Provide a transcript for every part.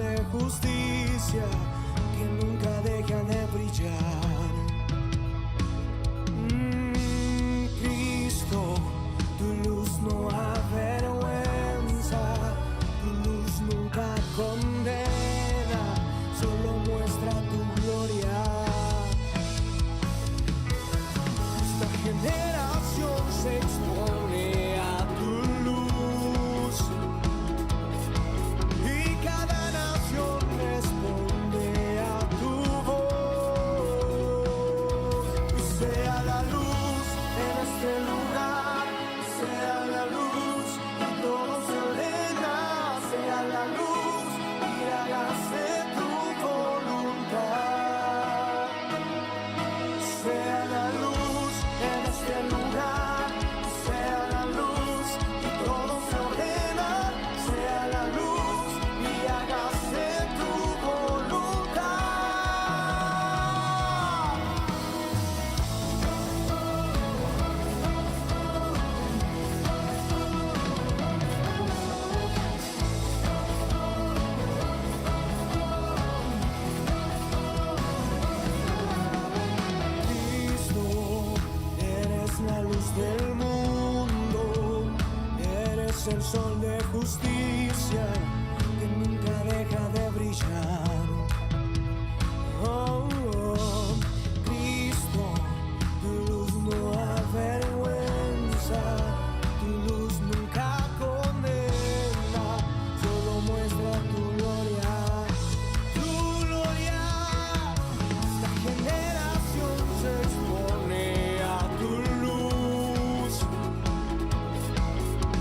de justicia que nunca deja de brillar. Cristo, tu luz no avergüenza, tu luz nunca condena, solo muestra tu gloria. Esta generación se expone a tu luz y cada nación responde a tu voz. Y sea la luz en este lugar, sea la luz y todo se ordena, sea la luz y hágase tu voluntad. Sea la luz en este lugar, sea la luz y todo se ordena, sea la luz y hágase tu voluntad. Cristo, eres la luz del mundo, eres el sol de justicia que nunca deja de brillar. Oh, Cristo, tu luz no avergüenza, tu luz nunca condena, solo muestra tu gloria. Tu gloria, esta generación se expone a tu luz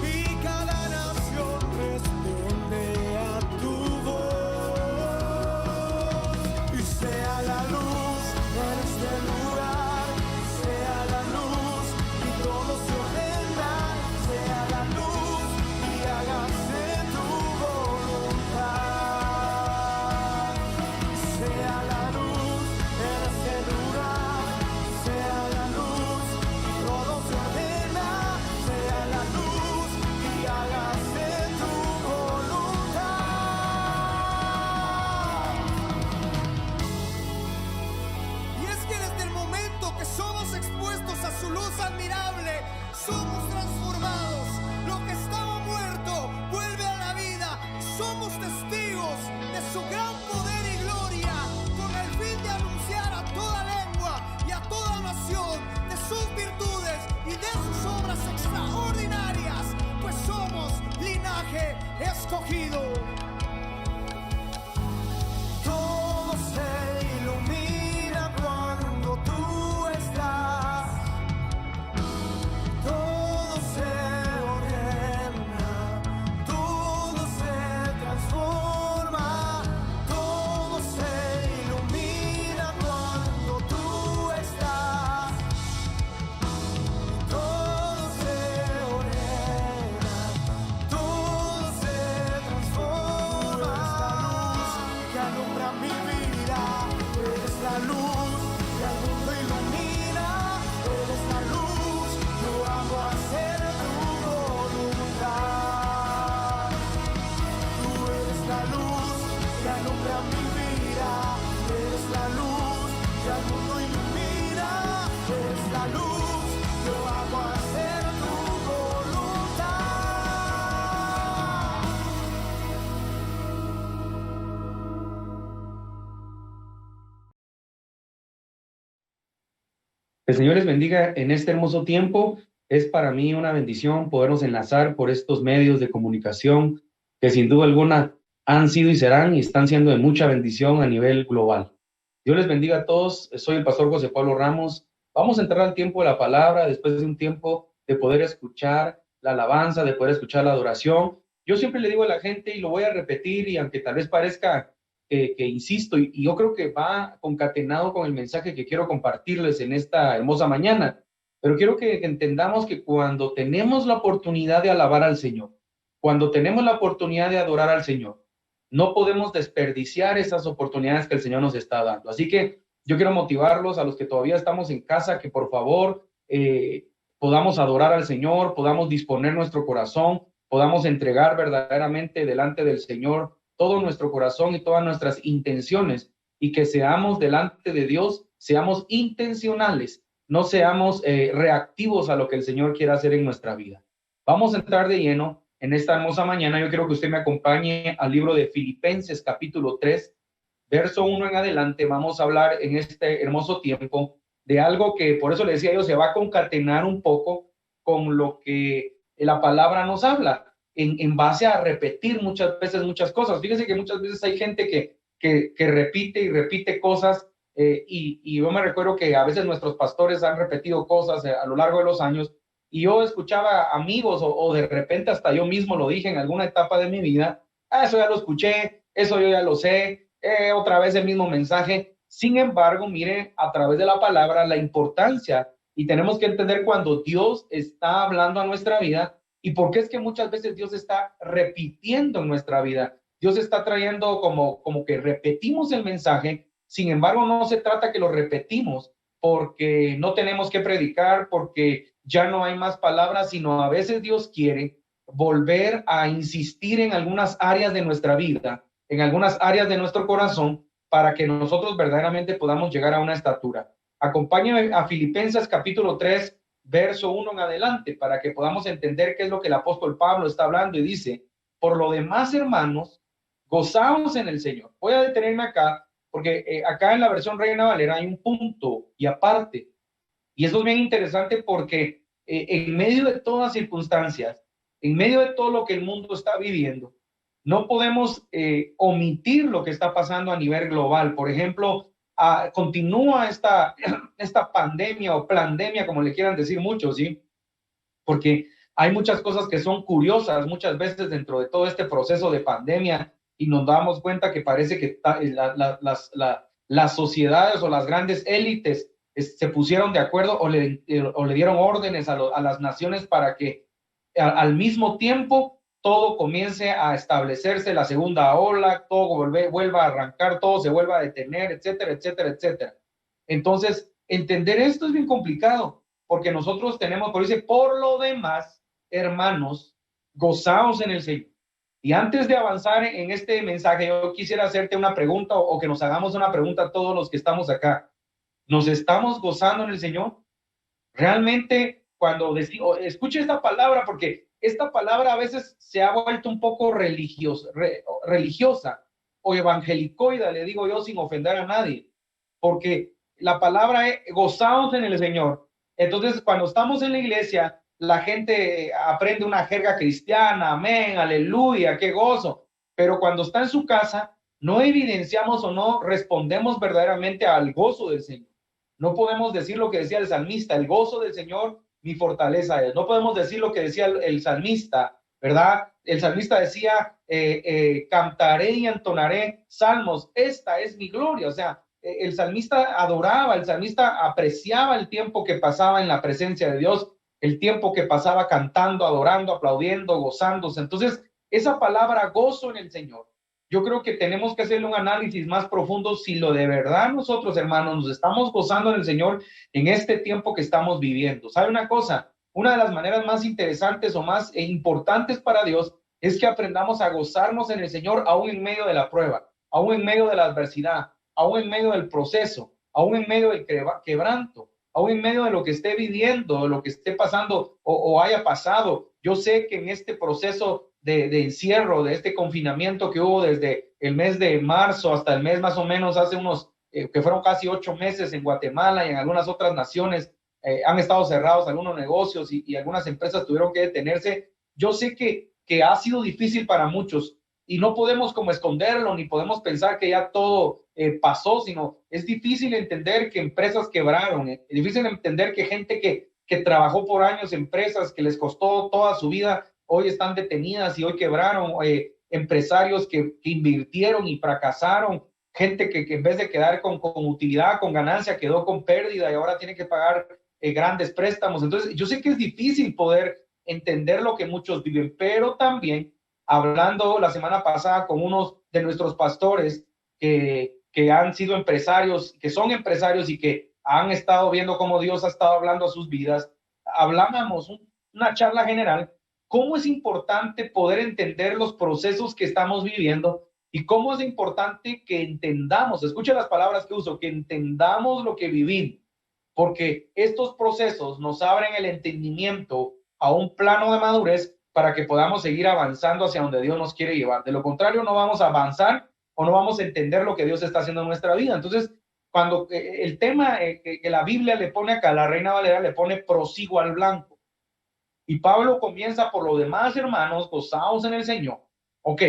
y cada nación responde a tu voz. Y sea la luz en este lugar, sea la luz y todo se ordena, sea la luz y hágase tu voluntad. Sea la luz en este lugar, sea la luz y todo se ordena, sea la luz y hágase tu voluntad. Y es que desde el momento que somos expuestos a su luz admirable, somos transformados. Lo que estaba muerto vuelve a la vida. Somos testigos de su gran poder y gloria, con el fin de anunciar a toda lengua y a toda nación de sus virtudes y de sus obras extraordinarias, pues somos linaje escogido. Todo se ilumina cuando tú estás, todo se ordena, todo se transforma, todo se ilumina cuando tú estás, todo se ordena, todo se transforma. Que alumbra mi vida, eres la luz que al mundo ilumina, eres la luz, yo hago hacer tu voluntad. Tú eres la luz que alumbra mi vida, eres la luz que al mundo ilumina, eres la luz, yo hago hacer tu voluntad. El Señor les bendiga en este hermoso tiempo. Es para mí una bendición podernos enlazar por estos medios de comunicación que sin duda alguna han sido y serán y están siendo de mucha bendición a nivel global. Dios les bendiga a todos. Soy el pastor José Pablo Ramos. Vamos a entrar al tiempo de la palabra después de un tiempo de poder escuchar la alabanza, de poder escuchar la adoración. Yo siempre le digo a la gente y lo voy a repetir y aunque tal vez parezca que insisto, y yo creo que va concatenado con el mensaje que quiero compartirles en esta hermosa mañana, pero quiero que entendamos que cuando tenemos la oportunidad de alabar al Señor, cuando tenemos la oportunidad de adorar al Señor, no podemos desperdiciar esas oportunidades que el Señor nos está dando. Así que yo quiero motivarlos a los que todavía estamos en casa, que por favor podamos adorar al Señor, podamos disponer nuestro corazón, podamos entregar verdaderamente delante del Señor todo nuestro corazón y todas nuestras intenciones, y que seamos delante de Dios, seamos intencionales, no seamos reactivos a lo que el Señor quiere hacer en nuestra vida. Vamos a entrar de lleno en esta hermosa mañana. Yo quiero que usted me acompañe al libro de Filipenses capítulo 3, verso 1 en adelante. Vamos a hablar en este hermoso tiempo de algo que, por eso le decía yo, se va a concatenar un poco con lo que la palabra nos habla, en base a repetir muchas veces muchas cosas. Fíjense que muchas veces hay gente que repite y repite cosas, y yo me recuerdo que a veces nuestros pastores han repetido cosas a lo largo de los años, y yo escuchaba amigos o de repente hasta yo mismo lo dije en alguna etapa de mi vida: eso ya lo escuché, eso yo ya lo sé, otra vez el mismo mensaje. Sin embargo, mire, a través de la palabra, la importancia, y tenemos que entender cuando Dios está hablando a nuestra vida y por qué es que muchas veces Dios está repitiendo en nuestra vida. Dios está trayendo como que repetimos el mensaje. Sin embargo, no se trata que lo repetimos porque no tenemos que predicar, porque ya no hay más palabras, sino a veces Dios quiere volver a insistir en algunas áreas de nuestra vida, en algunas áreas de nuestro corazón, para que nosotros verdaderamente podamos llegar a una estatura. Acompáñame a Filipenses capítulo 3, verso 1 en adelante, para que podamos entender qué es lo que el apóstol Pablo está hablando, y dice: por lo demás, hermanos, gozaos en el Señor. Voy a detenerme acá, porque acá en la versión Reina Valera hay un punto y aparte, y eso es bien interesante porque en medio de todas circunstancias, en medio de todo lo que el mundo está viviendo, no podemos omitir lo que está pasando a nivel global. Por ejemplo, continúa esta pandemia o plandemia, como le quieran decir muchos, ¿sí? Porque hay muchas cosas que son curiosas muchas veces dentro de todo este proceso de pandemia, y nos damos cuenta que parece que las sociedades o las grandes élites se pusieron de acuerdo o le dieron órdenes a las naciones para que al mismo tiempo todo comience a establecerse, la segunda ola, todo vuelva a arrancar, todo se vuelva a detener, etcétera, etcétera, etcétera. Entonces, entender esto es bien complicado, porque nosotros tenemos, por dice, por lo demás, hermanos, gozaos en el Señor. Y antes de avanzar en este mensaje, yo quisiera hacerte una pregunta, o que nos hagamos una pregunta a todos los que estamos acá. ¿Nos estamos gozando en el Señor? Realmente, cuando escuche esta palabra, porque esta palabra a veces se ha vuelto un poco religiosa o evangelicoida, le digo yo, sin ofender a nadie, porque la palabra es gozaos en el Señor. Entonces, cuando estamos en la iglesia, la gente aprende una jerga cristiana: amén, aleluya, qué gozo. Pero cuando está en su casa, no evidenciamos o no respondemos verdaderamente al gozo del Señor. No podemos decir lo que decía el salmista: el gozo del Señor mi fortaleza es. No podemos decir lo que decía el salmista, ¿verdad? El salmista decía: cantaré y entonaré salmos, esta es mi gloria. O sea, el salmista adoraba, el salmista apreciaba el tiempo que pasaba en la presencia de Dios, el tiempo que pasaba cantando, adorando, aplaudiendo, gozándose. Entonces, esa palabra gozo en el Señor, yo creo que tenemos que hacerle un análisis más profundo si lo de verdad nosotros, hermanos, nos estamos gozando en el Señor en este tiempo que estamos viviendo. ¿Sabe una cosa? Una de las maneras más interesantes o más importantes para Dios es que aprendamos a gozarnos en el Señor aún en medio de la prueba, aún en medio de la adversidad, aún en medio del proceso, aún en medio del quebranto, aún en medio de lo que esté viviendo, de lo que esté pasando o haya pasado. Yo sé que en este proceso de encierro, de este confinamiento que hubo desde el mes de marzo hasta el mes más o menos hace unos, que fueron casi 8 meses en Guatemala y en algunas otras naciones, han estado cerrados algunos negocios y algunas empresas tuvieron que detenerse. Yo sé que ha sido difícil para muchos y no podemos como esconderlo, ni podemos pensar que ya todo pasó, sino es difícil entender que empresas quebraron, es difícil entender que gente que trabajó por años, empresas que les costó toda su vida, hoy están detenidas y hoy quebraron, empresarios que invirtieron y fracasaron, gente que en vez de quedar con utilidad, con ganancia, quedó con pérdida y ahora tiene que pagar grandes préstamos. Entonces, yo sé que es difícil poder entender lo que muchos viven, pero también, hablando la semana pasada con unos de nuestros pastores que han sido empresarios, que son empresarios y que han estado viendo cómo Dios ha estado hablando a sus vidas, hablábamos una charla general, cómo es importante poder entender los procesos que estamos viviendo Y cómo es importante que entendamos, escuche las palabras que uso, que entendamos lo que vivimos, porque estos procesos nos abren el entendimiento a un plano de madurez para que podamos seguir avanzando hacia donde Dios nos quiere llevar. De lo contrario, no vamos a avanzar o no vamos a entender lo que Dios está haciendo en nuestra vida. Entonces, cuando el tema que la Biblia le pone acá, la Reina Valera le pone prosigo al blanco. Y Pablo comienza: por lo demás, hermanos, gozaos en el Señor. Ok,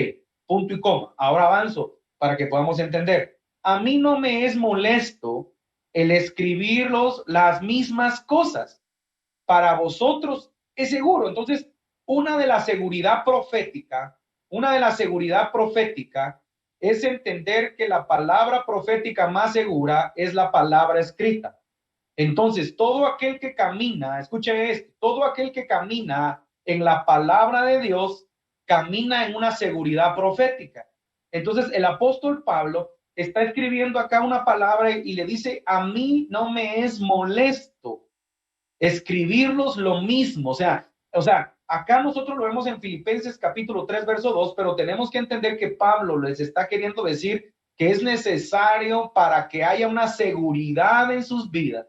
punto y coma. Ahora avanzo para que podamos entender. A mí no me es molesto el escribirlos las mismas cosas. Para vosotros es seguro. Entonces, una de la seguridad profética es entender que la palabra profética más segura es la palabra escrita. Entonces, todo aquel que camina, escuche esto, todo aquel que camina en la palabra de Dios, camina en una seguridad profética. Entonces, el apóstol Pablo está escribiendo acá una palabra y le dice: a mí no me es molesto escribirlos lo mismo. O sea, acá nosotros lo vemos en Filipenses capítulo 3, verso 2, pero tenemos que entender que Pablo les está queriendo decir que es necesario, para que haya una seguridad en sus vidas,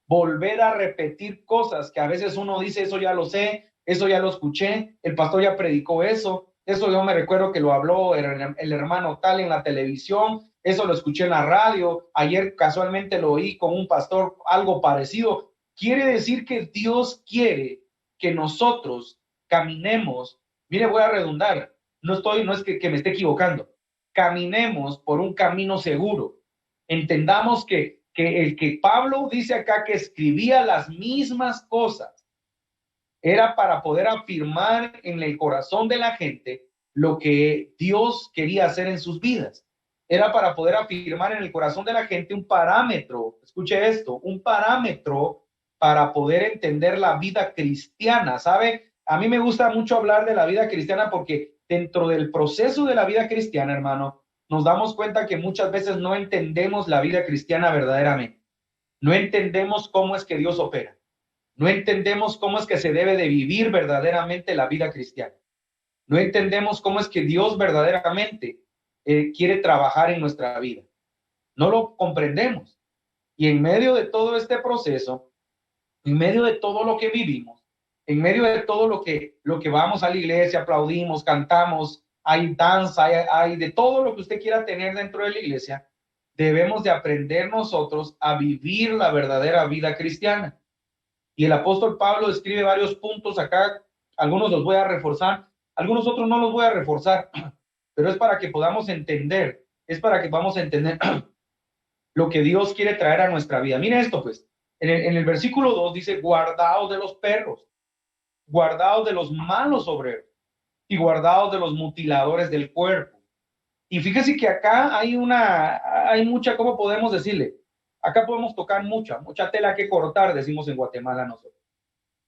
volver a repetir cosas que a veces uno dice: eso ya lo sé, eso ya lo escuché, el pastor ya predicó eso yo me recuerdo que lo habló el hermano tal en la televisión, eso lo escuché en la radio, ayer casualmente lo oí con un pastor, algo parecido. Quiere decir que Dios quiere que nosotros caminemos, mire, voy a redundar, no es que me esté equivocando, caminemos por un camino seguro. Entendamos que el que Pablo dice acá que escribía las mismas cosas era para poder afirmar en el corazón de la gente lo que Dios quería hacer en sus vidas. Era para poder afirmar en el corazón de la gente un parámetro, escuche esto, un parámetro para poder entender la vida cristiana. ¿Sabe? A mí me gusta mucho hablar de la vida cristiana porque dentro del proceso de la vida cristiana, hermano, nos damos cuenta que muchas veces no entendemos la vida cristiana verdaderamente. No entendemos cómo es que Dios opera. No entendemos cómo es que se debe de vivir verdaderamente la vida cristiana. No entendemos cómo es que Dios verdaderamente quiere trabajar en nuestra vida. No lo comprendemos. Y en medio de todo este proceso, en medio de todo lo que vivimos, en medio de todo lo que vamos a la iglesia, aplaudimos, cantamos, hay danza, hay de todo lo que usted quiera tener dentro de la iglesia, debemos de aprender nosotros a vivir la verdadera vida cristiana. Y el apóstol Pablo escribe varios puntos acá, algunos los voy a reforzar, algunos otros no los voy a reforzar, pero es para que podamos entender, lo que Dios quiere traer a nuestra vida. Mira esto, pues, en el versículo 2 dice: guardaos de los perros, guardaos de los malos obreros y guardaos de los mutiladores del cuerpo. Y fíjese que acá hay mucha, ¿cómo podemos decirle? Acá podemos tocar mucha tela que cortar, decimos en Guatemala nosotros.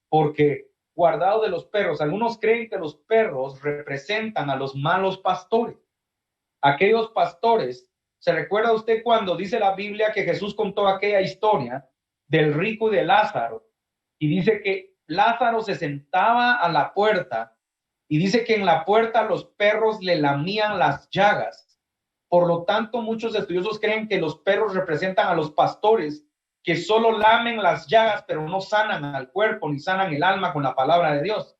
Porque guardado de los perros, algunos creen que los perros representan a los malos pastores. Aquellos pastores, ¿se recuerda usted cuando dice la Biblia que Jesús contó aquella historia del rico y de Lázaro? Y dice que Lázaro se sentaba a la puerta y dice que en la puerta los perros le lamían las llagas. Por lo tanto, muchos estudiosos creen que los perros representan a los pastores que solo lamen las llagas, pero no sanan al cuerpo ni sanan el alma con la palabra de Dios.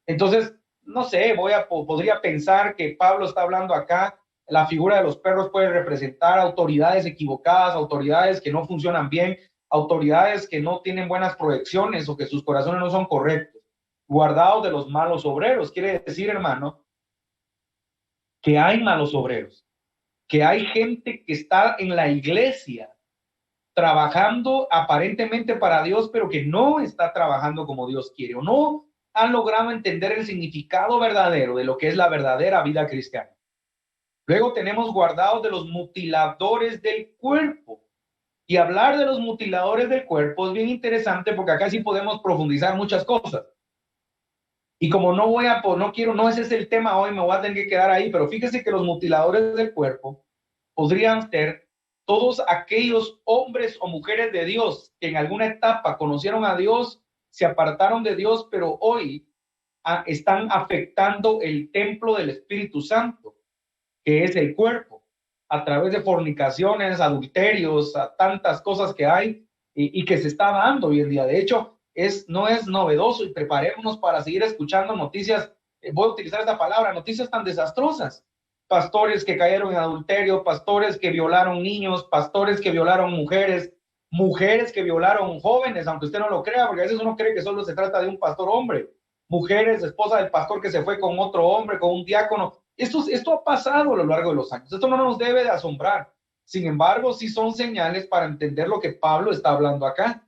Entonces, no sé, podría pensar que Pablo está hablando acá, la figura de los perros puede representar autoridades equivocadas, autoridades que no funcionan bien, autoridades que no tienen buenas proyecciones o que sus corazones no son correctos. Guardados de los malos obreros, quiere decir, hermano, que hay malos obreros, que hay gente que está en la iglesia trabajando aparentemente para Dios, pero que no está trabajando como Dios quiere, o no han logrado entender el significado verdadero de lo que es la verdadera vida cristiana. Luego tenemos guardados de los mutiladores del cuerpo. Y hablar de los mutiladores del cuerpo es bien interesante porque acá sí podemos profundizar muchas cosas. Y como no ese es el tema hoy, me voy a tener que quedar ahí, pero fíjese que los mutiladores del cuerpo podrían ser todos aquellos hombres o mujeres de Dios que en alguna etapa conocieron a Dios, se apartaron de Dios, pero hoy están afectando el templo del Espíritu Santo. que es el cuerpo, a través de fornicaciones, adulterios, a tantas cosas que hay y que se está dando hoy en día. De hecho, no es novedoso, y preparémonos para seguir escuchando noticias, voy a utilizar esta palabra, noticias tan desastrosas. Pastores que cayeron en adulterio, pastores que violaron niños, pastores que violaron mujeres, mujeres que violaron jóvenes, aunque usted no lo crea, porque a veces uno cree que solo se trata de un pastor hombre. Mujeres, esposa del pastor que se fue con otro hombre, con un diácono. Esto ha pasado a lo largo de los años. Esto no nos debe de asombrar. Sin embargo, sí son señales para entender lo que Pablo está hablando acá.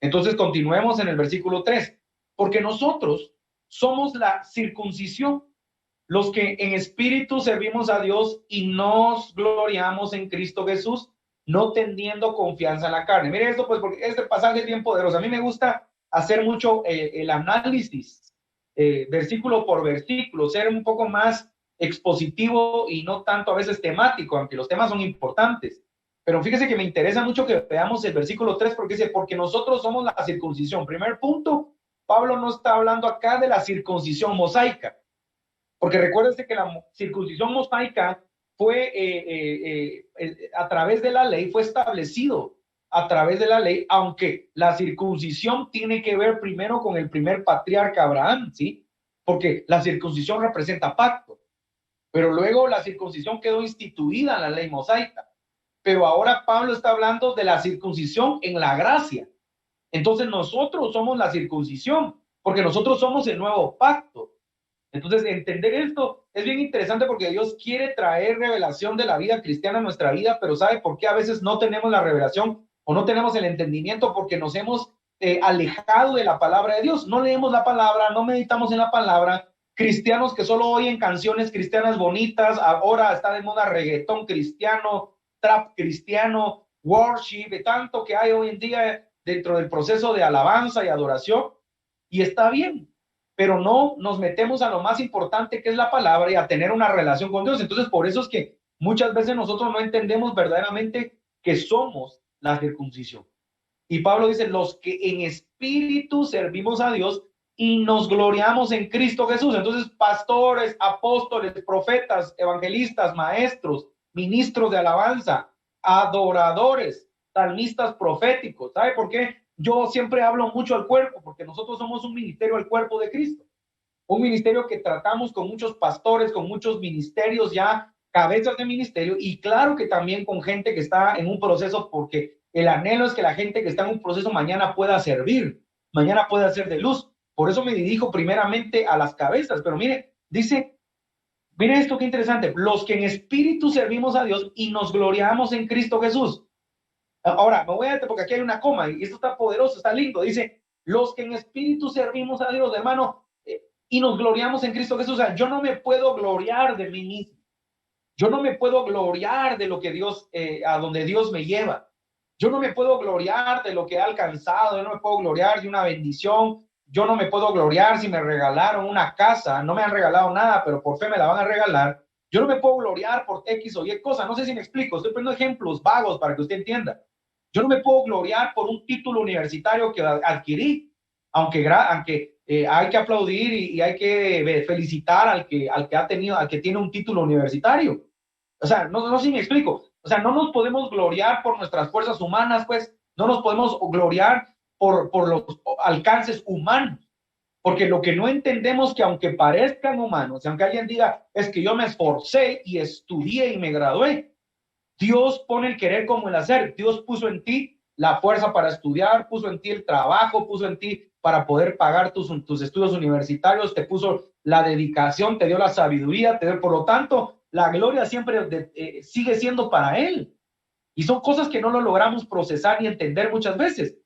Entonces, continuemos en el versículo 3. Porque nosotros somos la circuncisión, los que en espíritu servimos a Dios y nos gloriamos en Cristo Jesús, no teniendo confianza en la carne. Mire esto, pues, porque este pasaje es bien poderoso. A mí me gusta hacer mucho el análisis, versículo por versículo, ser un poco más expositivo y no tanto a veces temático, aunque los temas son importantes. Pero fíjese que me interesa mucho que veamos el versículo 3, porque dice, porque nosotros somos la circuncisión. Primer punto, Pablo no está hablando acá de la circuncisión mosaica, porque recuérdense que la circuncisión mosaica fue a través de la ley, fue establecido a través de la ley, aunque la circuncisión tiene que ver primero con el primer patriarca Abraham, ¿sí? Porque la circuncisión representa pacto, pero luego la circuncisión quedó instituida en la ley mosaica. Pero ahora Pablo está hablando de la circuncisión en la gracia. Entonces nosotros somos la circuncisión, porque nosotros somos el nuevo pacto. Entonces, entender esto es bien interesante porque Dios quiere traer revelación de la vida cristiana a nuestra vida, pero ¿sabe por qué a veces no tenemos la revelación o no tenemos el entendimiento? Porque nos hemos alejado de la palabra de Dios. No leemos la palabra, no meditamos en la palabra. Cristianos que solo oyen canciones cristianas bonitas, ahora está de moda reggaetón cristiano, trap cristiano, worship, de tanto que hay hoy en día dentro del proceso de alabanza y adoración, y está bien, pero no nos metemos a lo más importante que es la palabra y a tener una relación con Dios. Entonces, por eso es que muchas veces nosotros no entendemos verdaderamente que somos la circuncisión. Y Pablo dice, los que en espíritu servimos a Dios y nos gloriamos en Cristo Jesús. Entonces, pastores, apóstoles, profetas, evangelistas, maestros, ministros de alabanza, adoradores, salmistas proféticos. ¿Sabe por qué? Yo siempre hablo mucho al cuerpo, porque nosotros somos un ministerio al cuerpo de Cristo. Un ministerio que tratamos con muchos pastores, con muchos ministerios ya, cabezas de ministerio, y claro que también con gente que está en un proceso, porque el anhelo es que la gente que está en un proceso mañana pueda servir, mañana pueda ser de luz. Por eso me dirijo primeramente a las cabezas. Pero mire, dice, mire esto qué interesante, los que en espíritu servimos a Dios y nos gloriamos en Cristo Jesús. Ahora, me voy a detener porque aquí hay una coma y esto está poderoso, está lindo. Dice, los que en espíritu servimos a Dios, hermano, y nos gloriamos en Cristo Jesús. O sea, yo no me puedo gloriar de mí mismo. Yo no me puedo gloriar de lo que Dios, a donde Dios me lleva. Yo no me puedo gloriar de lo que he alcanzado. Yo no me puedo gloriar de una bendición. Yo no me puedo gloriar si me regalaron una casa. No me han regalado nada, pero por fe me la van a regalar. Yo no me puedo gloriar por X o Y cosa. No sé si me explico. Estoy poniendo ejemplos vagos para que usted entienda. Yo no me puedo gloriar por un título universitario que adquirí, aunque hay que aplaudir y hay que felicitar al que tiene un título universitario. O sea, no sé si me explico. O sea, no nos podemos gloriar por nuestras fuerzas humanas, pues, no nos podemos gloriar por los alcances humanos, porque lo que no entendemos que aunque parezcan humanos, aunque alguien diga, es que yo me esforcé y estudié y me gradué, Dios pone el querer como el hacer. Dios puso en ti la fuerza para estudiar, puso en ti el trabajo, puso en ti para poder pagar tus estudios universitarios, te puso la dedicación, te dio la sabiduría, por lo tanto, la gloria siempre sigue siendo para Él. Y son cosas que no lo logramos procesar ni entender muchas veces.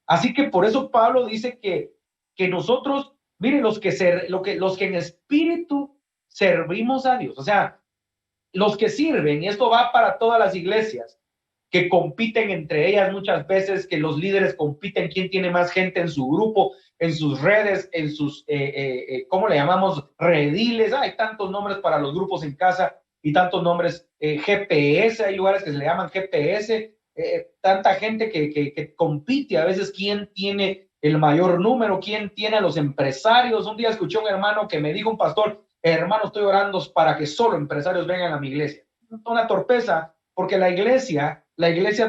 Así que por eso Pablo dice que nosotros, miren, los que en espíritu servimos a Dios, o sea, los que sirven, y esto va para todas las iglesias, que compiten entre ellas muchas veces, que los líderes compiten quién tiene más gente en su grupo, en sus redes, en sus, ¿cómo le llamamos? Rediles. Hay tantos nombres para los grupos en casa y tantos nombres, GPS, hay lugares que se le llaman GPS, tanta gente que compite a veces quién tiene el mayor número, quién tiene a los empresarios. Un día escuché a un hermano que me dijo, un pastor, hermano, estoy orando para que solo empresarios vengan a mi iglesia. Es una torpeza, porque la iglesia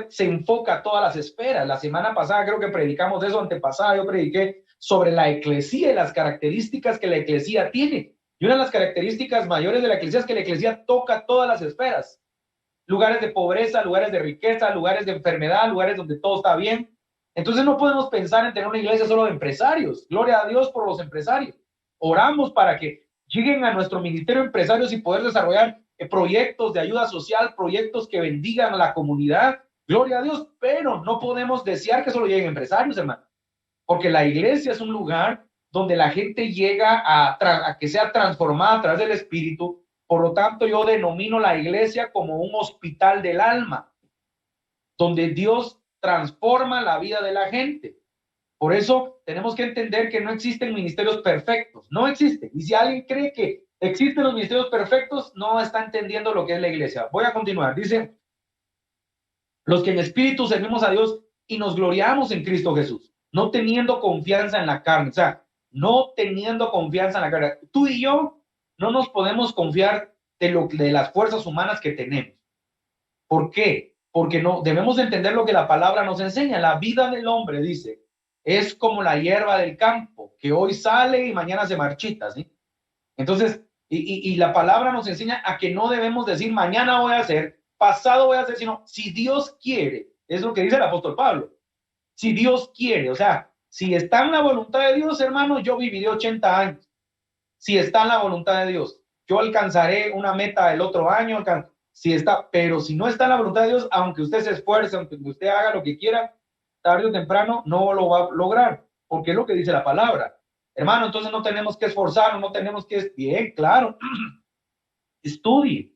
se enfoca a todas las esferas. La semana pasada creo que predicamos de eso, antepasada yo prediqué sobre la eclesía y las características que la eclesía tiene. Y una de las características mayores de la eclesía es que la eclesía toca todas las esferas. Lugares de pobreza, lugares de riqueza, lugares de enfermedad, lugares donde todo está bien. Entonces no podemos pensar en tener una iglesia solo de empresarios. Gloria a Dios por los empresarios. Oramos para que lleguen a nuestro ministerio empresarios y poder desarrollar proyectos de ayuda social, proyectos que bendigan a la comunidad. Gloria a Dios, pero no podemos desear que solo lleguen empresarios, hermano, porque la iglesia es un lugar donde la gente llega a que sea transformada a través del Espíritu. Por lo tanto, yo denomino la iglesia como un hospital del alma, donde Dios transforma la vida de la gente. Por eso tenemos que entender que no existen ministerios perfectos, no existen. Y si alguien cree que existen los ministerios perfectos, no está entendiendo lo que es la iglesia. Voy a continuar. Dice, los que en espíritu servimos a Dios y nos gloriamos en Cristo Jesús, no teniendo confianza en la carne. O sea, no teniendo confianza en la carne. Tú y yo no nos podemos confiar de las fuerzas humanas que tenemos. ¿Por qué? Porque no debemos entender lo que la palabra nos enseña. La vida del hombre, dice, es como la hierba del campo, que hoy sale y mañana se marchita, ¿sí? Entonces, y la palabra nos enseña a que no debemos decir mañana voy a hacer, pasado voy a hacer, sino si Dios quiere. Es lo que dice el apóstol Pablo. Si Dios quiere, o sea, si está en la voluntad de Dios, hermano, yo viviré 80 años. Si está en la voluntad de Dios, yo alcanzaré una meta el otro año, si está, pero si no está en la voluntad de Dios, aunque usted se esfuerce, aunque usted haga lo que quiera, tarde o temprano no lo va a lograr, porque es lo que dice la palabra. Hermano, entonces no tenemos que esforzarnos, no tenemos que, bien, claro, estudie,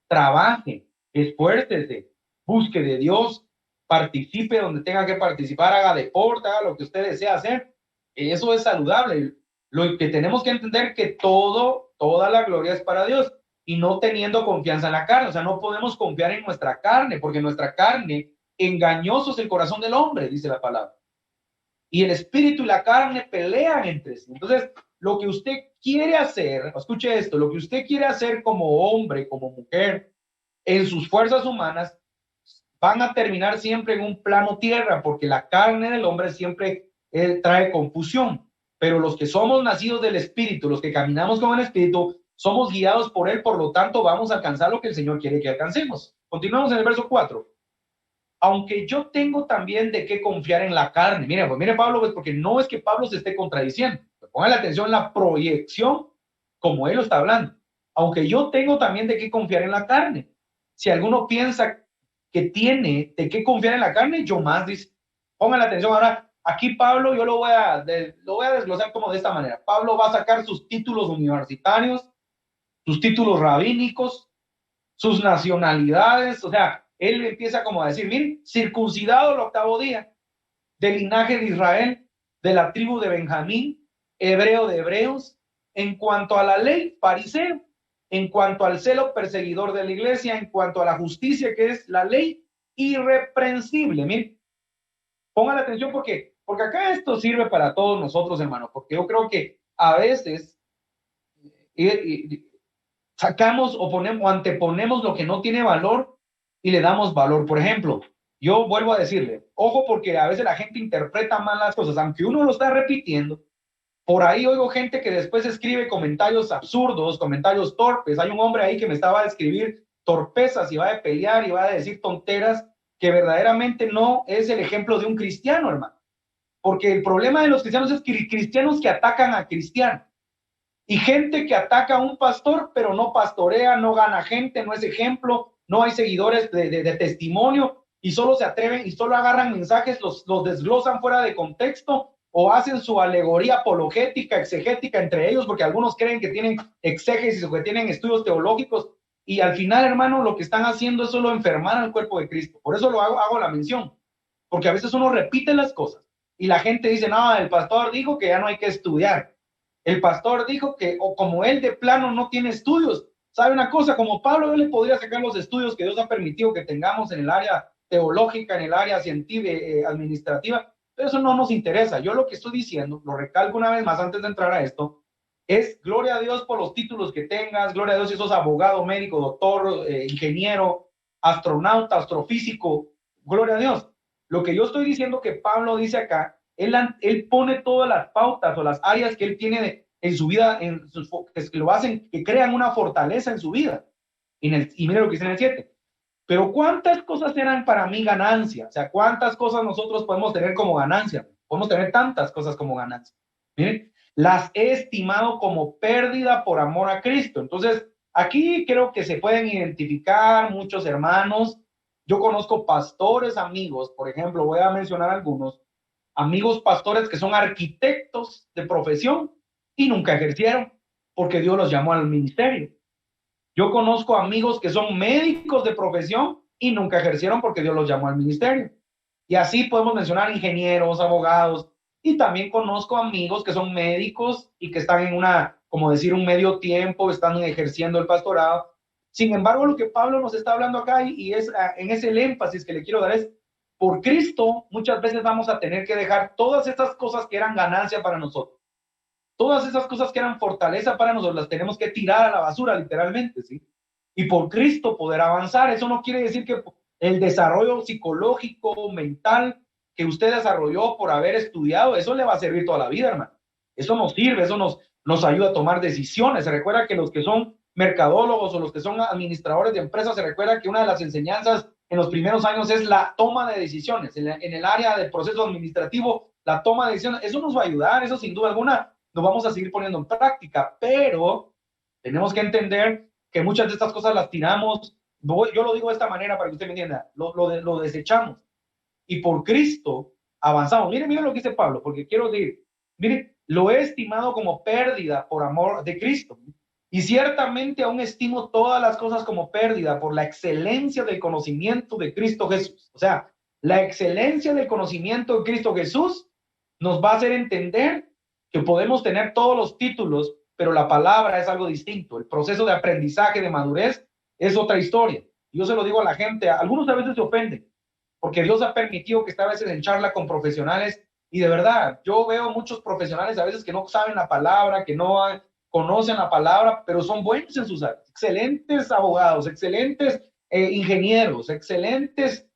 trabaje, esfuércese, busque de Dios, participe donde tenga que participar, haga deporte, haga lo que usted desea hacer. Eso es saludable. Lo que tenemos que entender que toda la gloria es para Dios y no teniendo confianza en la carne. O sea, no podemos confiar en nuestra carne, porque nuestra carne, engañoso es el corazón del hombre, dice la palabra. Y el espíritu y la carne pelean entre sí. Entonces, lo que usted quiere hacer, escuche esto, lo que usted quiere hacer como hombre, como mujer, en sus fuerzas humanas, van a terminar siempre en un plano tierra, porque la carne del hombre siempre trae confusión. Pero los que somos nacidos del Espíritu, los que caminamos con el Espíritu, somos guiados por Él, por lo tanto vamos a alcanzar lo que el Señor quiere que alcancemos. Continuamos en el verso 4. Aunque yo tengo también de qué confiar en la carne. Mire Pablo, pues, porque no es que Pablo se esté contradiciendo. Pongan atención en la proyección como él lo está hablando. Aunque yo tengo también de qué confiar en la carne. Si alguno piensa que tiene de qué confiar en la carne, yo más, dice. Pongan atención ahora. Aquí Pablo, yo lo voy a desglosar como de esta manera. Pablo va a sacar sus títulos universitarios, sus títulos rabínicos, sus nacionalidades, o sea, él empieza como a decir, miren, circuncidado el 8º día, del linaje de Israel, de la tribu de Benjamín, hebreo de hebreos, en cuanto a la ley, fariseo, en cuanto al celo, perseguidor de la iglesia, en cuanto a la justicia, que es la ley, irreprensible. Miren, pongan atención porque acá esto sirve para todos nosotros, hermanos, porque yo creo que a veces sacamos o anteponemos lo que no tiene valor y le damos valor. Por ejemplo, yo vuelvo a decirle, ojo, porque a veces la gente interpreta mal las cosas, aunque uno lo está repitiendo. Por ahí oigo gente que después escribe comentarios absurdos, comentarios torpes. Hay un hombre ahí que me estaba a escribir torpezas y va a pelear y va a decir tonteras que verdaderamente no es el ejemplo de un cristiano, hermano. Porque el problema de los cristianos es que cristianos que atacan a cristianos. Y gente que ataca a un pastor, pero no pastorea, no gana gente, no es ejemplo, no hay seguidores de testimonio y solo se atreven y solo agarran mensajes, los desglosan fuera de contexto o hacen su alegoría apologética, exegética entre ellos, porque algunos creen que tienen exégesis o que tienen estudios teológicos y al final, hermano, lo que están haciendo es solo enfermar al cuerpo de Cristo. Por eso hago la mención, porque a veces uno repite las cosas y la gente dice, no, el pastor dijo que ya no hay que estudiar. El pastor dijo que, o como él de plano no tiene estudios, ¿sabe una cosa? Como Pablo, yo le podría sacar los estudios que Dios ha permitido que tengamos en el área teológica, en el área científica, administrativa, pero eso no nos interesa. Yo lo que estoy diciendo, lo recalco una vez más antes de entrar a esto, es gloria a Dios por los títulos que tengas, gloria a Dios si sos abogado, médico, doctor, ingeniero, astronauta, astrofísico, gloria a Dios. Lo que yo estoy diciendo que Pablo dice acá, él pone todas las pautas o las áreas que él tiene en su vida, que lo hacen, que crean una fortaleza en su vida. Y mire lo que dice en el 7. Pero ¿cuántas cosas eran para mí ganancia? O sea, ¿cuántas cosas nosotros podemos tener como ganancia? Podemos tener tantas cosas como ganancia. Miren, las he estimado como pérdida por amor a Cristo. Entonces, aquí creo que se pueden identificar muchos hermanos. Yo conozco pastores, amigos, por ejemplo, voy a mencionar algunos, amigos pastores que son arquitectos de profesión y nunca ejercieron porque Dios los llamó al ministerio. Yo conozco amigos que son médicos de profesión y nunca ejercieron porque Dios los llamó al ministerio. Y así podemos mencionar ingenieros, abogados, y también conozco amigos que son médicos y que están en como decir, un medio tiempo, están ejerciendo el pastorado. Sin embargo, lo que Pablo nos está hablando acá y es en ese el énfasis que le quiero dar es, por Cristo muchas veces vamos a tener que dejar todas estas cosas que eran ganancia para nosotros. Todas esas cosas que eran fortaleza para nosotros las tenemos que tirar a la basura, literalmente, ¿sí? Y por Cristo poder avanzar. Eso no quiere decir que el desarrollo psicológico, mental, que usted desarrolló por haber estudiado, eso le va a servir toda la vida, hermano. Eso nos sirve, eso nos ayuda a tomar decisiones. Se recuerda que los que son mercadólogos o los que son administradores de empresas, se recuerda que una de las enseñanzas en los primeros años es la toma de decisiones. En el área del proceso administrativo, la toma de decisiones, eso nos va a ayudar, eso sin duda alguna nos vamos a seguir poniendo en práctica, pero tenemos que entender que muchas de estas cosas las tiramos, yo lo digo de esta manera para que usted me entienda, lo desechamos y por Cristo avanzamos. Miren lo que dice Pablo, porque quiero decir, miren, lo he estimado como pérdida por amor de Cristo y ciertamente aún estimo todas las cosas como pérdida por la excelencia del conocimiento de Cristo Jesús. O sea, la excelencia del conocimiento de Cristo Jesús nos va a hacer entender que podemos tener todos los títulos, pero la palabra es algo distinto. El proceso de aprendizaje, de madurez, es otra historia. Yo se lo digo a la gente, algunos a veces se ofenden, porque Dios ha permitido que esté a veces en charla con profesionales, y de verdad, yo veo muchos profesionales a veces que no saben la palabra, que no conocen la palabra, pero son buenos en sus áreas, excelentes abogados, excelentes ingenieros, excelentes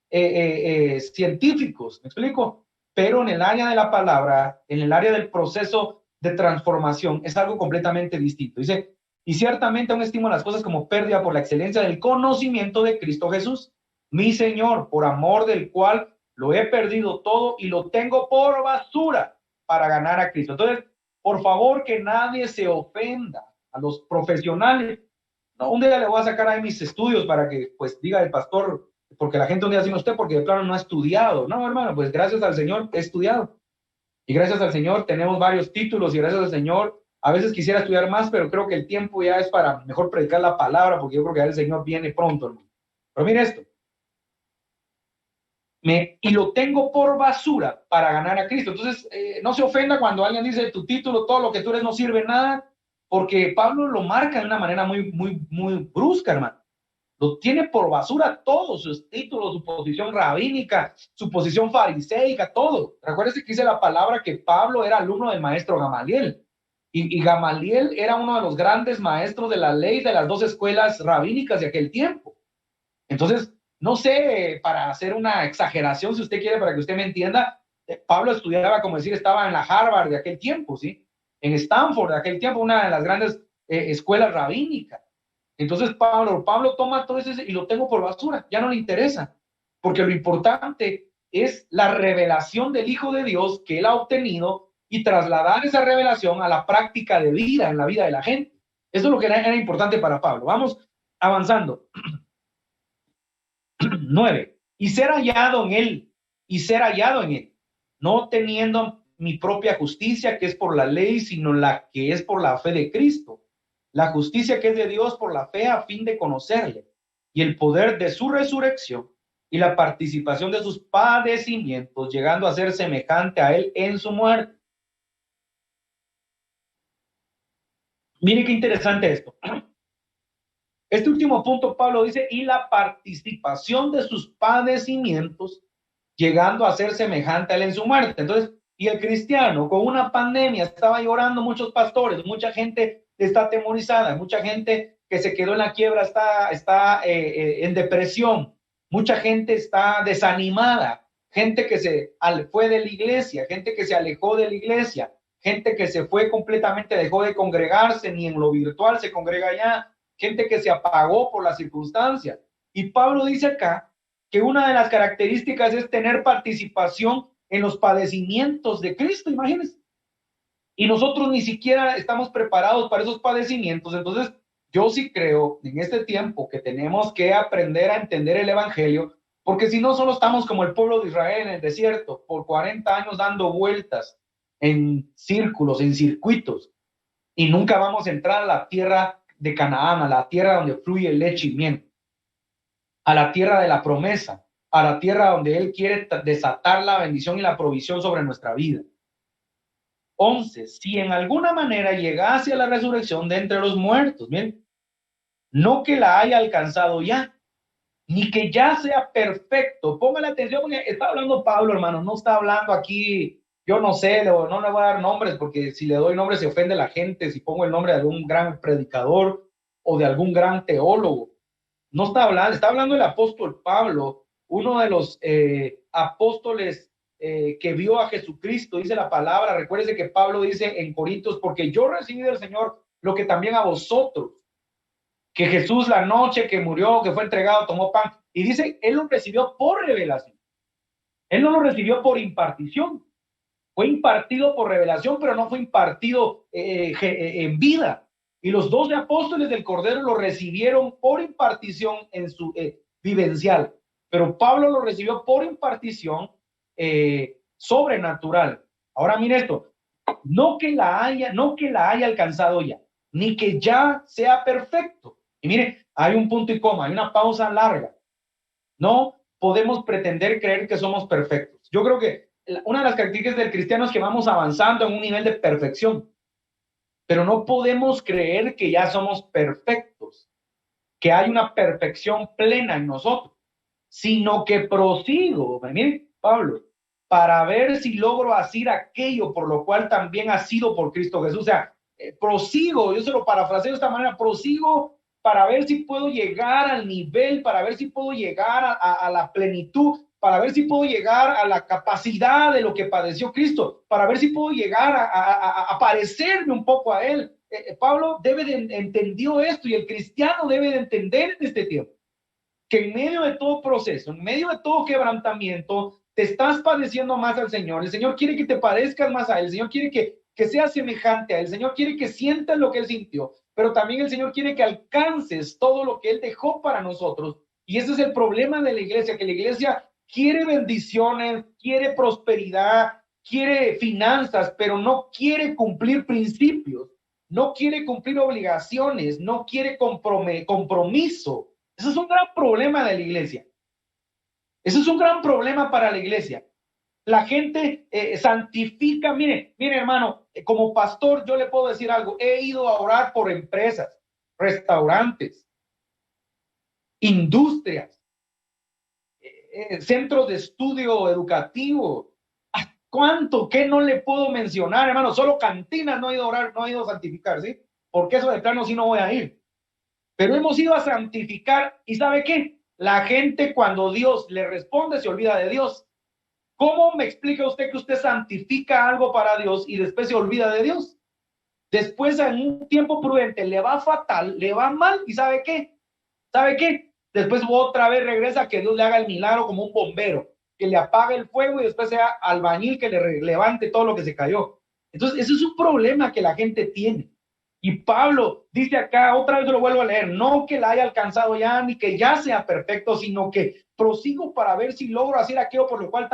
científicos, ¿me explico? Pero en el área de la palabra, en el área del proceso de transformación, es algo completamente distinto. Dice, y ciertamente aún estimo las cosas como pérdida por la excelencia del conocimiento de Cristo Jesús, mi Señor, por amor del cual lo he perdido todo y lo tengo por basura para ganar a Cristo. Entonces, por favor, que nadie se ofenda a los profesionales. No, un día le voy a sacar ahí mis estudios para que, pues, diga el pastor, porque la gente un día dice, usted porque de plano no ha estudiado. No, hermano, pues gracias al Señor he estudiado. Y gracias al Señor tenemos varios títulos y gracias al Señor a veces quisiera estudiar más, pero creo que el tiempo ya es para mejor predicar la palabra, porque yo creo que ya el Señor viene pronto, hermano. Pero mire esto. Y lo tengo por basura para ganar a Cristo. Entonces, no se ofenda cuando alguien dice tu título, todo lo que tú eres no sirve nada, porque Pablo lo marca de una manera muy brusca, hermano. Lo tiene por basura todos sus títulos, su posición rabínica, su posición fariseica, todo. Recuérdese que dice la palabra que Pablo era alumno del maestro Gamaliel. Y Gamaliel era uno de los grandes maestros de la ley de las dos escuelas rabínicas de aquel tiempo. Entonces, no sé, para hacer una exageración, si usted quiere, para que usted me entienda, Pablo estudiaba, como decir, estaba en la Harvard de aquel tiempo, ¿sí? En Stanford de aquel tiempo, una de las grandes escuelas rabínicas. Entonces Pablo toma todo eso y lo tengo por basura, ya no le interesa, porque lo importante es la revelación del Hijo de Dios que él ha obtenido y trasladar esa revelación a la práctica de vida, en la vida de la gente. Eso es lo que era importante para Pablo. Vamos avanzando. 9. Y ser hallado en él, no teniendo mi propia justicia, que es por la ley, sino la que es por la fe de Cristo. La justicia que es de Dios por la fe a fin de conocerle y el poder de su resurrección y la participación de sus padecimientos, llegando a ser semejante a él en su muerte. Mire qué interesante esto. Este último punto, Pablo dice, y la participación de sus padecimientos, llegando a ser semejante a él en su muerte. Entonces, Y el cristiano con una pandemia estaba llorando, muchos pastores, mucha gente está atemorizada, mucha gente que se quedó en la quiebra está en depresión, mucha gente está desanimada, gente que se fue de la iglesia, gente que se alejó de la iglesia, gente que se fue completamente, dejó de congregarse, ni en lo virtual se congrega ya, gente que se apagó por las circunstancias. Y Pablo dice acá que una de las características es tener participación en los padecimientos de Cristo, imagínense. Y nosotros ni siquiera estamos preparados para esos padecimientos. Entonces, yo sí creo en este tiempo que tenemos que aprender a entender el evangelio, porque si no, solo estamos como el pueblo de Israel en el desierto, por 40 años dando vueltas en círculos, en circuitos, y nunca vamos a entrar a la tierra de Canaán, a la tierra donde fluye leche y miel, a la tierra de la promesa, a la tierra donde Él quiere desatar la bendición y la provisión sobre nuestra vida. 11. Si en alguna manera llegase a la resurrección de entre los muertos, miren, no que la haya alcanzado ya, ni que ya sea perfecto. Póngale atención porque está hablando Pablo, hermano, no está hablando aquí, yo no sé, no le voy a dar nombres porque si le doy nombres se ofende la gente, si pongo el nombre de algún gran predicador o de algún gran teólogo. No está hablando el apóstol Pablo, uno de los apóstoles que vio a Jesucristo, dice la palabra. Recuérdese que Pablo dice en Corintios, porque yo recibí del Señor lo que también a vosotros, que Jesús la noche que murió, que fue entregado, tomó pan, y dice, él lo recibió por revelación. Él no lo recibió por impartición, fue impartido por revelación, pero no fue impartido en vida. Y los 12 apóstoles del Cordero lo recibieron por impartición en su vivencial, pero Pablo lo recibió por impartición sobrenatural. Ahora mire esto, no que la haya alcanzado ya, ni que ya sea perfecto. Y mire, hay un punto y coma, hay una pausa larga. No podemos pretender creer que somos perfectos. Yo creo que una de las características del cristiano es que vamos avanzando en un nivel de perfección, pero no podemos creer que ya somos perfectos, que hay una perfección plena en nosotros, sino que prosigo, miren, Pablo, para ver si logro hacer aquello por lo cual también ha sido por Cristo Jesús. O sea, prosigo, yo se lo parafraseo de esta manera, prosigo para ver si puedo llegar al nivel, para ver si puedo llegar a la plenitud, para ver si puedo llegar a la capacidad de lo que padeció Cristo, para ver si puedo llegar a parecerme un poco a Él. Pablo entendió esto, y el cristiano debe de entender en este tiempo que en medio de todo proceso, en medio de todo quebrantamiento, te estás padeciendo más al Señor. El Señor quiere que te parezcas más a Él. El Señor quiere que seas semejante a Él. El Señor quiere que sientas lo que Él sintió, pero también el Señor quiere que alcances todo lo que Él dejó para nosotros. Y ese es el problema de la iglesia, que la iglesia quiere bendiciones, quiere prosperidad, quiere finanzas, pero no quiere cumplir principios, no quiere cumplir obligaciones, no quiere compromiso. Eso es un gran problema de la iglesia. Eso es un gran problema para la iglesia. La gente santifica. Mire, hermano, como pastor yo le puedo decir algo. He ido a orar por empresas, restaurantes, industrias, centros de estudio educativo. ¿Cuánto? ¿Qué no le puedo mencionar, hermano? Solo cantinas no he ido a orar, no he ido a santificar, ¿sí? Porque eso de plano sí no voy a ir. Pero hemos ido a santificar, y ¿sabe qué? La gente, cuando Dios le responde, se olvida de Dios. ¿Cómo me explica usted que usted santifica algo para Dios y después se olvida de Dios? Después, en un tiempo prudente, le va fatal, le va mal, y ¿sabe qué? ¿Sabe qué? Después otra vez regresa a que Dios le haga el milagro como un bombero, que le apague el fuego y después sea albañil que le levante todo lo que se cayó. Entonces, eso es un problema que la gente tiene. Y Pablo dice acá, otra vez lo vuelvo a leer, no que la haya alcanzado ya, ni que ya sea perfecto, sino que prosigo para ver si logro hacer aquello por lo cual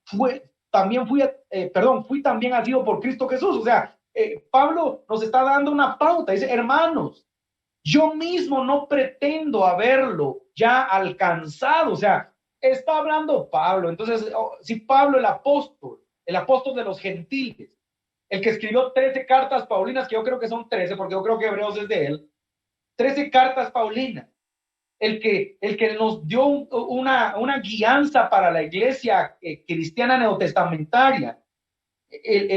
fui también asido por Cristo Jesús. O sea, Pablo nos está dando una pauta, dice, hermanos, yo mismo no pretendo haberlo ya alcanzado. O sea, está hablando Pablo. Entonces, si Pablo, el apóstol de los gentiles, el que escribió 13 cartas paulinas, que yo creo que son 13, porque yo creo que Hebreos es de él, 13 cartas paulinas, el que nos dio una guianza para la iglesia cristiana neotestamentaria,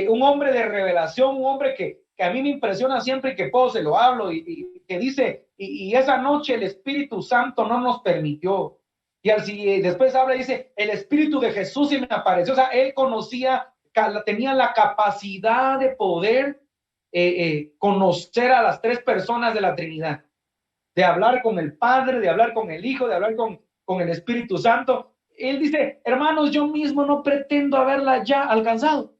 un hombre de revelación, un hombre que a mí me impresiona siempre y que puedo se lo hablo, y que dice, y esa noche el Espíritu Santo no nos permitió. Y después habla y dice, el Espíritu de Jesús se me apareció. O sea, él conocía, tenía la capacidad de poder conocer a las tres personas de la Trinidad, de hablar con el Padre, de hablar con el Hijo, de hablar con el Espíritu Santo. Él dice, hermanos, yo mismo no pretendo haberla ya alcanzado,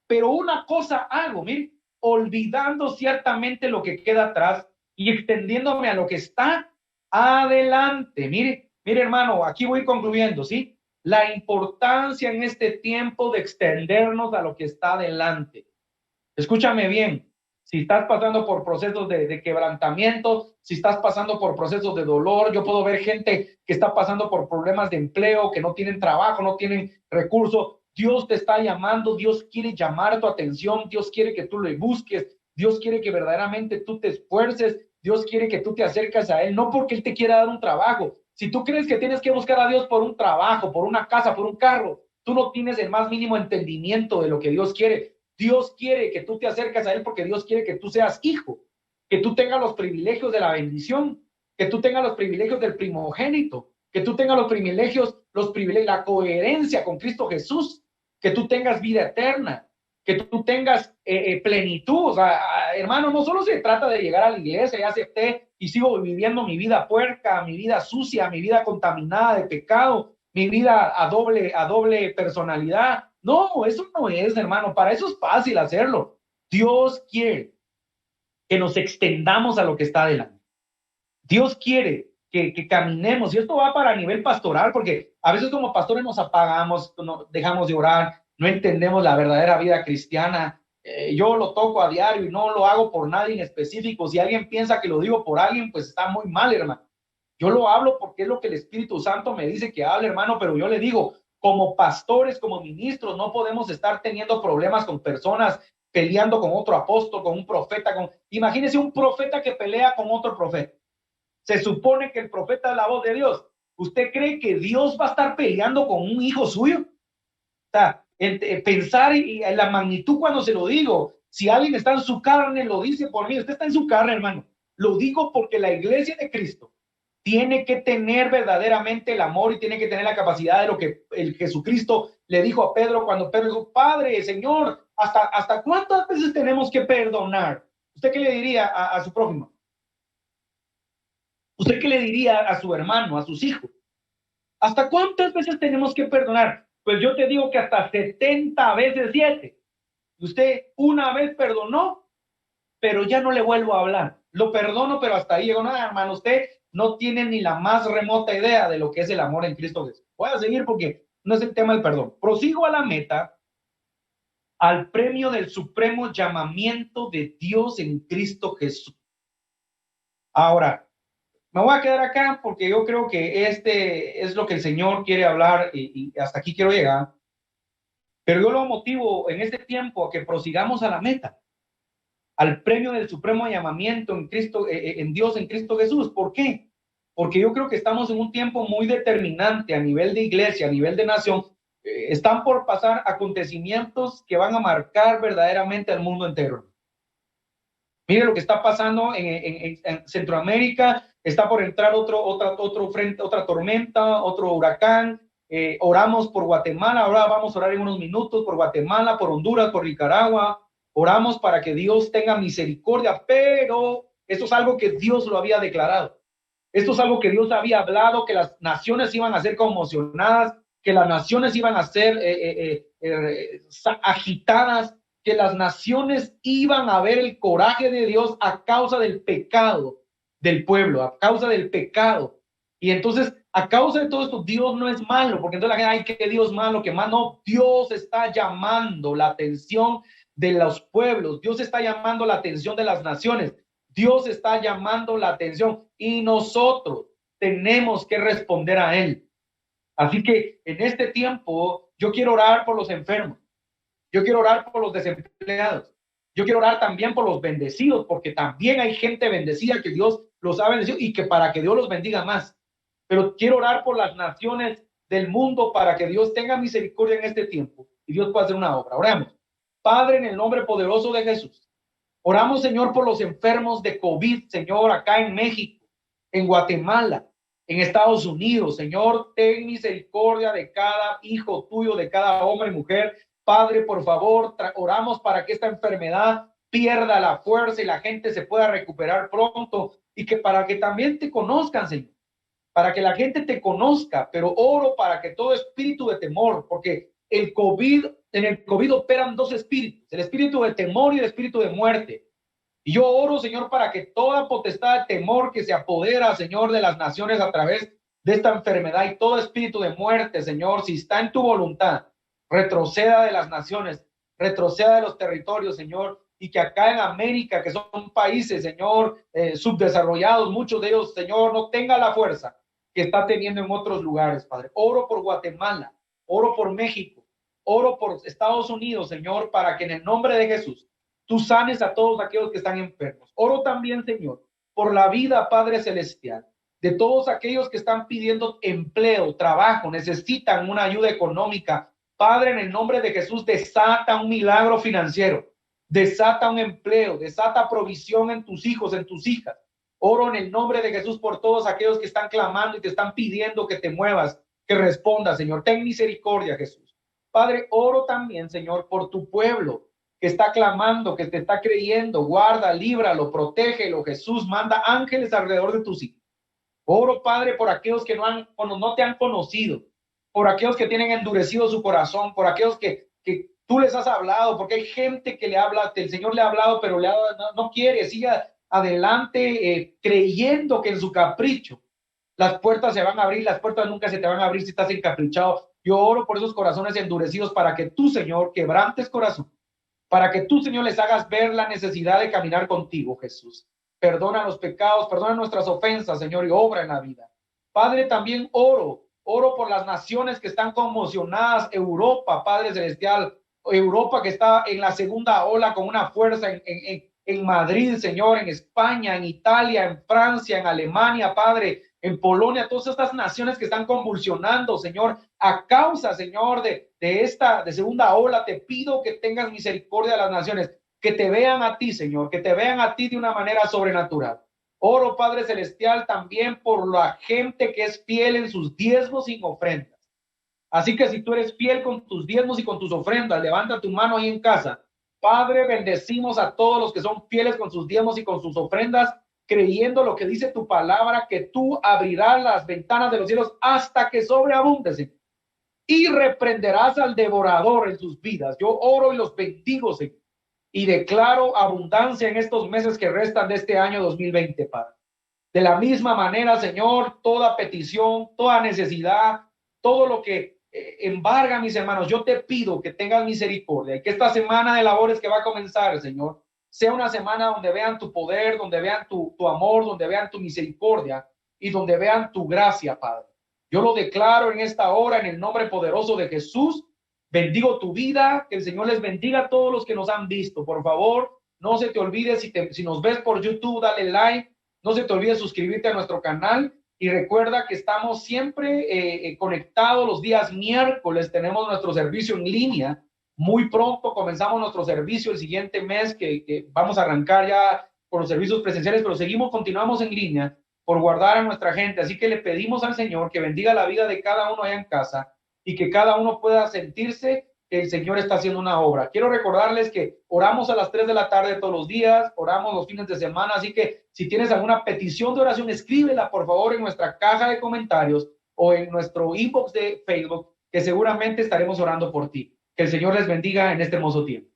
pero una cosa hago, mire, olvidando ciertamente lo que queda atrás y extendiéndome a lo que está adelante. Mire, hermano, aquí voy concluyendo, ¿sí? La importancia en este tiempo de extendernos a lo que está adelante. Escúchame bien. Si estás pasando por procesos de quebrantamiento, si estás pasando por procesos de dolor, yo puedo ver gente que está pasando por problemas de empleo, que no tienen trabajo, no tienen recursos. Dios te está llamando, Dios quiere llamar tu atención, Dios quiere que tú le busques, Dios quiere que verdaderamente tú te esfuerces, Dios quiere que tú te acerques a Él, no porque Él te quiera dar un trabajo. Si tú crees que tienes que buscar a Dios por un trabajo, por una casa, por un carro, tú no tienes el más mínimo entendimiento de lo que Dios quiere. Dios quiere que tú te acerques a Él porque Dios quiere que tú seas hijo, que tú tengas los privilegios de la bendición, que tú tengas los privilegios del primogénito, que tú tengas los privilegios, la coherencia con Cristo Jesús, que tú tengas vida eterna, que tú tengas plenitud. O sea, hermano, no solo se trata de llegar a la iglesia, ya acepté y sigo viviendo mi vida puerca, mi vida sucia, mi vida contaminada de pecado, mi vida a doble personalidad. No, eso no es, hermano. Para eso es fácil hacerlo. Dios quiere que nos extendamos a lo que está adelante. Dios quiere que caminemos. Y esto va para nivel pastoral, porque a veces como pastores nos apagamos, dejamos de orar, no entendemos la verdadera vida cristiana. Yo lo toco a diario y no lo hago por nadie en específico. Si alguien piensa que lo digo por alguien, pues está muy mal, hermano. Yo lo hablo porque es lo que el Espíritu Santo me dice que hable, hermano, pero yo le digo, como pastores, como ministros, no podemos estar teniendo problemas con personas, peleando con otro apóstol, con un profeta. Imagínese un profeta que pelea con otro profeta. Se supone que el profeta es la voz de Dios. ¿Usted cree que Dios va a estar peleando con un hijo suyo? O sea, pensar en la magnitud cuando se lo digo. Si alguien está en su carne, lo dice por mí. Usted está en su carne, hermano. Lo digo porque la iglesia de Cristo tiene que tener verdaderamente el amor y tiene que tener la capacidad de lo que el Jesucristo le dijo a Pedro cuando Pedro dijo, Padre, Señor, ¿hasta cuántas veces tenemos que perdonar? ¿Usted qué le diría a su prójimo? ¿Usted qué le diría a su hermano, a sus hijos? ¿Hasta cuántas veces tenemos que perdonar? Pues yo te digo que hasta 70 veces 7. Usted una vez perdonó, pero ya no le vuelvo a hablar. Lo perdono, pero hasta ahí llegó. Nada, hermano, usted no tiene ni la más remota idea de lo que es el amor en Cristo Jesús. Voy a seguir porque no es el tema del perdón. Prosigo a la meta, al premio del supremo llamamiento de Dios en Cristo Jesús. Ahora, me voy a quedar acá porque yo creo que este es lo que el Señor quiere hablar y hasta aquí quiero llegar. Pero yo lo motivo en este tiempo a que prosigamos a la meta, al premio del supremo llamamiento en Cristo, en Dios en Cristo Jesús. ¿Por qué? Porque yo creo que estamos en un tiempo muy determinante a nivel de iglesia, a nivel de nación. Están por pasar acontecimientos que van a marcar verdaderamente al mundo entero. Mire lo que está pasando en Centroamérica. Está por entrar otra tormenta, otro huracán. Oramos por Guatemala. Ahora vamos a orar en unos minutos por Guatemala, por Honduras, por Nicaragua. Oramos para que Dios tenga misericordia, pero esto es algo que Dios lo había declarado. Esto es algo que Dios había hablado, que las naciones iban a ser conmocionadas, que las naciones iban a ser agitadas, que las naciones iban a ver el coraje de Dios a causa del pecado del pueblo, a causa del pecado. Y entonces, a causa de todo esto, Dios no es malo, porque entonces la gente, ay, que Dios malo, que más. No, Dios está llamando la atención de los pueblos, Dios está llamando la atención de las naciones, Dios está llamando la atención y nosotros tenemos que responder a Él. Así que en este tiempo yo quiero orar por los enfermos, yo quiero orar por los desempleados, yo quiero orar también por los bendecidos, porque también hay gente bendecida que Dios los ha bendecido y que para que Dios los bendiga más. Pero quiero orar por las naciones del mundo para que Dios tenga misericordia en este tiempo y Dios pueda hacer una obra. Oremos. Padre, en el nombre poderoso de Jesús, oramos, Señor, por los enfermos de COVID, Señor, acá en México, en Guatemala, en Estados Unidos. Señor, ten misericordia de cada hijo tuyo, de cada hombre y mujer. Padre, por favor, oramos para que esta enfermedad pierda la fuerza y la gente se pueda recuperar pronto, y que para que también te conozcan, Señor, para que la gente te conozca. Pero oro para que todo espíritu de temor, porque en el COVID operan dos espíritus, el espíritu de temor y el espíritu de muerte. Y yo oro, Señor, para que toda potestad de temor que se apodera, Señor, de las naciones a través de esta enfermedad, y todo espíritu de muerte, Señor, si está en tu voluntad, retroceda de las naciones, retroceda de los territorios, Señor, y que acá en América, que son países, Señor, subdesarrollados, muchos de ellos, Señor, no tenga la fuerza que está teniendo en otros lugares, Padre. Oro por Guatemala, oro por México, oro por Estados Unidos, Señor, para que en el nombre de Jesús tú sanes a todos aquellos que están enfermos. Oro también, Señor, por la vida, Padre Celestial, de todos aquellos que están pidiendo empleo, trabajo, necesitan una ayuda económica. Padre, en el nombre de Jesús, desata un milagro financiero, desata un empleo, desata provisión en tus hijos, en tus hijas. Oro en el nombre de Jesús por todos aquellos que están clamando y te están pidiendo que te muevas, que respondas, Señor. Ten misericordia, Jesús. Padre, oro también, Señor, por tu pueblo que está clamando, que te está creyendo. Guarda, líbralo, protégelo, Jesús. Manda ángeles alrededor de tus hijos. Oro, Padre, por aquellos que no te han conocido, por aquellos que tienen endurecido su corazón, por aquellos que tú les has hablado, porque hay gente que le habla, el Señor le ha hablado, pero no quiere, sigue adelante creyendo que en su capricho las puertas se van a abrir. Las puertas nunca se te van a abrir si estás encaprichado. Yo oro por esos corazones endurecidos, para que tú, Señor, quebrantes corazón, para que tú, Señor, les hagas ver la necesidad de caminar contigo, Jesús. Perdona los pecados, perdona nuestras ofensas, Señor, y obra en la vida. Padre, también oro por las naciones que están conmocionadas. Europa, Padre Celestial, Europa que está en la segunda ola con una fuerza en Madrid, Señor, en España, en Italia, en Francia, en Alemania, Padre, en Polonia, todas estas naciones que están convulsionando, Señor, a causa, Señor, de esta segunda ola. Te pido que tengas misericordia de las naciones, que te vean a ti, Señor, que te vean a ti de una manera sobrenatural. Oro, Padre Celestial, también por la gente que es fiel en sus diezmos y ofrendas. Así que si tú eres fiel con tus diezmos y con tus ofrendas, levanta tu mano ahí en casa. Padre, bendecimos a todos los que son fieles con sus diezmos y con sus ofrendas, creyendo lo que dice tu palabra, que tú abrirás las ventanas de los cielos hasta que sobreabunde, Señor, y reprenderás al devorador en sus vidas. Yo oro y los bendigo, Señor, y declaro abundancia en estos meses que restan de este año 2020, Padre. De la misma manera, Señor, toda petición, toda necesidad, todo lo que embarga, mis hermanos, yo te pido que tengas misericordia, y que esta semana de labores que va a comenzar, Señor, sea una semana donde vean tu poder, donde vean tu amor, donde vean tu misericordia y donde vean tu gracia, Padre. Yo lo declaro en esta hora en el nombre poderoso de Jesús. Bendigo tu vida, que el Señor les bendiga a todos los que nos han visto. Por favor, no se te olvide, si nos ves por YouTube, dale like, no se te olvide suscribirte a nuestro canal, y recuerda que estamos siempre conectados los días miércoles. Tenemos nuestro servicio en línea. Muy pronto comenzamos nuestro servicio el siguiente mes, que vamos a arrancar ya con los servicios presenciales, pero continuamos en línea por guardar a nuestra gente. Así que le pedimos al Señor que bendiga la vida de cada uno allá en casa, y que cada uno pueda sentirse que el Señor está haciendo una obra. Quiero recordarles que oramos a las 3 de la tarde todos los días, oramos los fines de semana, así que si tienes alguna petición de oración, escríbela por favor en nuestra caja de comentarios o en nuestro inbox de Facebook, que seguramente estaremos orando por ti. Que el Señor les bendiga en este hermoso tiempo.